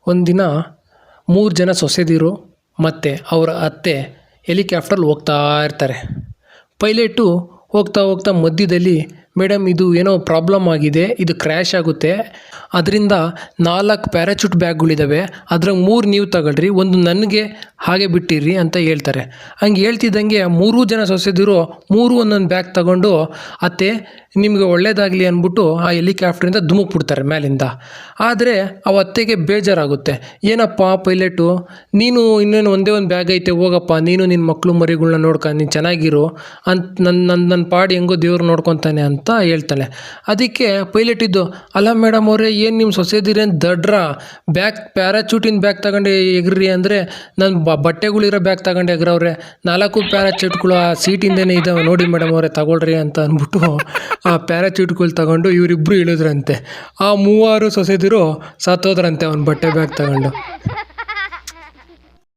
ಒಂದಿನ 3 ಜನ ಸೊಸೆದಿರು ಮತ್ತು ಅವರ ಅತ್ತೆ ಹೆಲಿಕಾಪ್ಟ್ರಲ್ಲಿ ಹೋಗ್ತಾ ಇರ್ತಾರೆ. ಪೈಲಟು ಹೋಗ್ತಾ ಮಧ್ಯದಲ್ಲಿ, ಮೇಡಮ್ ಇದು ಏನೋ ಪ್ರಾಬ್ಲಮ್ ಆಗಿದೆ, ಇದು ಕ್ರ್ಯಾಶ್ ಆಗುತ್ತೆ, ಅದರಿಂದ 4 ಪ್ಯಾರಾಚೂಟ್ ಬ್ಯಾಗ್ಗಳಿದ್ದಾವೆ, ಅದ್ರಾಗ 3 ನೀವು ತಗೊಳ್ರಿ, ಒಂದು ನನಗೆ ಹಾಗೆ ಬಿಟ್ಟಿರಿ ಅಂತ ಹೇಳ್ತಾರೆ. ಹಂಗೆ ಹೇಳ್ತಿದ್ದಂಗೆ 3 ಜನ ಸೊಸೆದಿರು 3 ಒಂದೊಂದು ಬ್ಯಾಗ್ ತಗೊಂಡು, ಅತ್ತೆ ನಿಮಗೆ ಒಳ್ಳೇದಾಗಲಿ ಅಂದ್ಬಿಟ್ಟು ಆ ಹೆಲಿಕಾಪ್ಟ್ರಿಂದ ಧುಮುಕ್ಬಿಡ್ತಾರೆ ಮೇಲಿಂದ. ಆದರೆ ಆ ಅತ್ತೆಗೆ ಬೇಜಾರಾಗುತ್ತೆ. ಏನಪ್ಪ ಪೈಲಟು, ನೀನು ಇನ್ನೇನು ಒಂದೇ ಒಂದು ಬ್ಯಾಗ್ ಐತೆ, ಹೋಗಪ್ಪ ನೀನು ನಿನ್ನ ಮಕ್ಕಳು ಮರಿಗಳ್ನ ನೋಡ್ಕೊಂಡು ನೀನು ಚೆನ್ನಾಗಿರು ಅಂತ ನನ್ನ ಪಾಡಿ ಹೆಂಗೋ ದೇವ್ರು ನೋಡ್ಕೊತಾನೆ ಅಂತ ಹೇಳ್ತಾನೆ. ಅದಕ್ಕೆ ಪೈಲಟ್ ಇದ್ದು, ಅಲ್ಲ ಮೇಡಮ್ ಅವರೇ, ಏನು ನಿಮ್ಮ ಸೊಸೆದಿರೇನು ದಡ್ರ, ಬ್ಯಾಗ್ ಪ್ಯಾರಾಚೂಟಿನ ಬ್ಯಾಗ್ ತಗೊಂಡು ಎಗ್ರಿ ಅಂದರೆ ನನ್ನ ಬಟ್ಟೆಗಳಿರೋ ಬ್ಯಾಗ್ ತಗೊಂಡು ಎಗ್ರವ್ರೆ, 4 ಪ್ಯಾರಾಚೂಟ್ಗಳು ಆ ಸೀಟಿಂದನೇ ಇದ್ದಾವೆ ನೋಡಿ ಮೇಡಮ್ ಅವರೇ, ತಗೊಳ್ರಿ ಅಂತ ಅಂದ್ಬಿಟ್ಟು ಆ ಪ್ಯಾರಾಚೂಟ್ಗಳು ತಗೊಂಡು ಇವರಿಬ್ಬರು ಇಳಿದ್ರಂತೆ. ಆ 3 ಸೊಸೆದಿರು ಸತ್ತೋದ್ರಂತೆ ಅವ್ನ ಬಟ್ಟೆ ಬ್ಯಾಗ್ ತಗೊಂಡು.